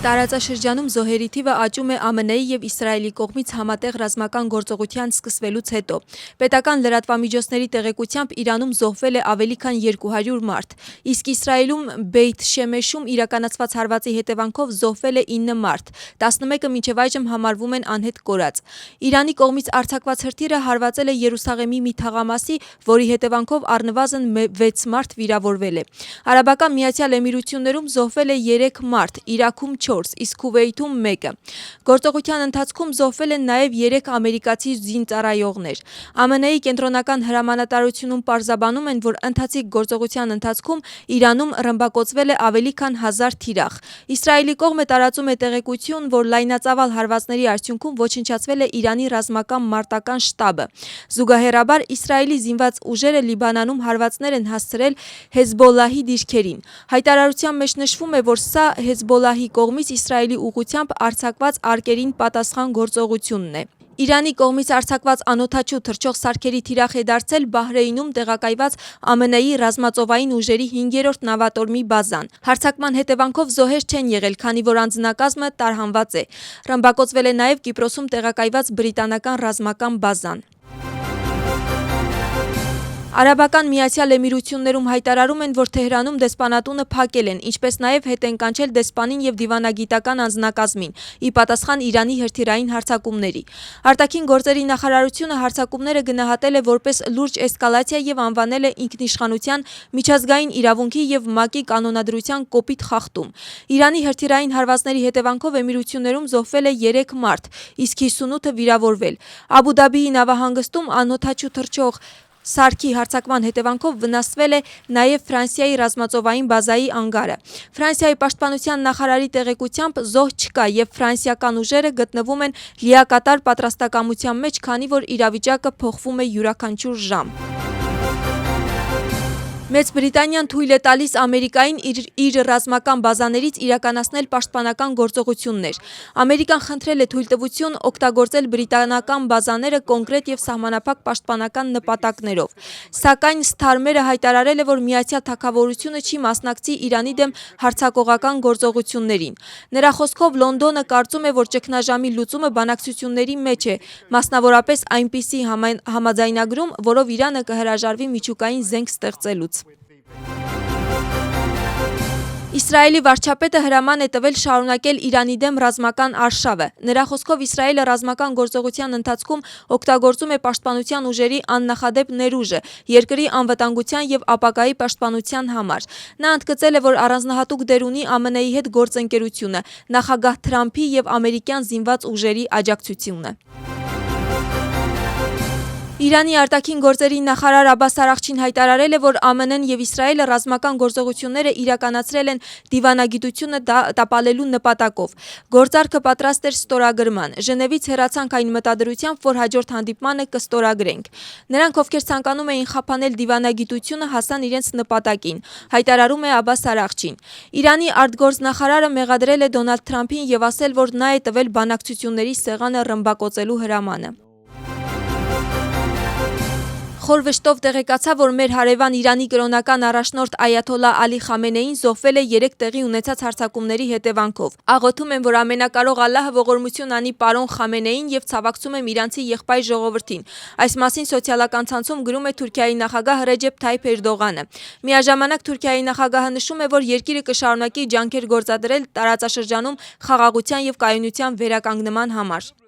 Տարածաշրջանում զոհերի թիվը աճում է ԱՄՆ-ի և Իսրայելի կողմից համատեղ ռազմական գործողության սկսվելուց հետո։ Պետական լրատվամիջոցների տեղեկությամբ Իրանում զոհվել է ավելի քան 200 մարդ, իսկ Իսրայելում Բեյթ Շեմեշում իրականացված հարվածի հետևանքով զոհվել է 9 մարդ, 11-ը մինչև այժմ համարվում են անհետ կորած։ Իրանի կողմից արձակված հրթիռը հարվածել է Երուսաղեմի մի թաղամասի, որի հետևանքով առնվազն 6 մարդ վիրավորվել է։ Արաբական Միացյալ Էմիրություններում զոհվել է 3 մարդ, Իրաքում 4, իսկ Քուվեյթում 1-ը։ Գործողության ընթացքում զոհվել են նաև 3 ամերիկացի զինծառայողներ։ ԱՄՆ-ի կենտրոնական հրամանատարությունում պարզաբանում են, որ ընթացիկ գործողության ընթացքում Իրանում ռմբակոծվել է ավելի քան 1000 թիրախ։ Իսրայելի կողմը տարածում է տեղեկություն, որ լայնածավալ հարվածների արդյունքում ոչնչացվել է Իրանի ռազմական մարտական շտաբը։ Զուգահեռաբար Իսրայելի զինված ուժերը Լիբանանում հարվածներ են հասցրել Հեզբոլլահի դիրքերին։ Հայտարարության մեջ նշվում է, որ սա Հեզբոլլահի կողմից Իսրայելի ուղղությամբ արձակված արկերին պատասխան գործողությունն է։ Իրանի կողմից արձակված անօդաչու թռչող սարքերի թիրախ է դարձել Բահրեյնում տեղակայված ԱՄՆ-ի ռազմածովային ուժերի 5-րդ նավատորմի բազան։ Հարձակման հետևանքով զոհեր չեն եղել, քանի որ անձնակազմը տարհանված է։ Ռմբակոծվել է նաև Կիպրոսում տեղակայված բրիտանական ռազմական բազան։ Արաբական Միացյալ Էմիրություններում հայտարարում են, որ Թեհրանում դեսպանատունը փակել են, ինչպես նաև հետ են կանչել դեսպանին և դիվանագիտական անձնակազմին՝ ի պատասխան Իրանի հրթիռային հարձակումների։ Արտաքին գործերի նախարարությունը հարձակումները գնահատել է որպես լուրջ էսկալացիա և անվանել է ինքնիշխանության, միջազգային իրավունքի և ՄԱԿ-ի կանոնադրության կոպիտ խախտում։ Իրանի հրթիռային հարվածների հետևանքով Էմիրություններում զոհվել է 3 մարդ, իսկ 58-ը վիրավորվել։ Աբու Դաբիի նավահանգստում անօդաչու թռչող սարքի հարձակման հետևանքով վնասվել է նաև Ֆրանսիայի ռազմածովային բազայի անգարը։ Ֆրանսիայի պաշտպանության նախարարի տեղեկությամբ զոհ չկա և ֆրանսիական ուժերը գտնվում են լիակատար պատրաստակամության մեջ, քանի որ իրավիճակը փոխվում է յուրաքանչյուր ժամ։ Մեծ Բրիտանիան թույլ է տալիս Ամերիկային իր ռազմական բազաներից իրականացնել պաշտպանական գործողություններ։ Ամերիկան խնդրել է թույլտվություն օգտագործել բրիտանական բազաները կոնկրետ և սահմանափակ պաշտպանական նպատակներով։ Սակայն Սթարմերը հայտարարել է, որ Միացյալ Թագավորությունը չի մասնակցի Իրանի դեմ հարձակողական գործողություններին։ Նրա խոսքով Լոնդոնը կարծում է, որ ճգնաժամի լուծումը բանակցությունների մեջ է, մասնավորապես այնպիսի համաձայնագրում, որով Իրանը կհրաժարվի միջուկային զենք ստեղծելուց։ Իսրայելի վարչապետը հրաման է տվել շարունակել Իրանի դեմ ռազմական արշավը։ Նրա խոսքով Իսրայելը ռազմական գործողության ընթացքում օգտագործում է պաշտպանության ուժերի աննախադեպ ներուժը երկրի անվտանգության և ապագայի պաշտպանության համար։ Նա ընդգծել է, որ առանձնահատուկ դեր ունի ԱՄՆ-ի հետ գործընկերությունը, նախագահ Թրամփի և ամերիկյան զինված ուժերի աջակցությունը։ Իրանի արտաքին գործերի նախարար Աբբաս Արաղչին հայտարարել է, որ ԱՄՆ-ն և Իսրայելը ռազմական գործողությունները իրականացրել են դիվանագիտությունը տապալելու նպատակով։ Գործարքը պատրաստ էր ստորագրման։ Ժնևից հեռացանք այն մտադրությամբ, որ հաջորդ հանդիպմանը կստորագրենք։ Նրանք, ովքեր ցանկանում էին խափանել դիվանագիտությունը, հասան իրենց նպատակին, հայտարարում է Աբբաս Արաղչին։ Իրանի արտգործնախարարը մեղադրել է Դոնալդ Թրամփին և ասել, որ նա է տվել բանակցությունների սեղանը ռմբակոծելու հրամանը։ Խոր վշտով տեղեկացավ, որ մեր հարևան Իրանի կրոնական առաջնորդ Այաթոլլահ Ալի Խամենեին զոհվել է 3 տեղի ունեցած հարձակումների հետևանքով։ Աղոթում եմ, որ ամենակարող Ալլահը ողորմություն անի պարոն Խամենեիին և ցավակցում եմ իրանցի եղբայր ժողովրդին։ Այս մասին սոցիալական ցանցում գրում է Թուրքիայի նախագահ Ռեջեփ Թայիփ Էրդողանը։ Միաժամանակ Թուրքիայի նախագահը նշում է, որ երկիրը կշարունակի ջանքեր գործադրել տարածաշրջանում խաղաղության և կայունության վերականգնման համար։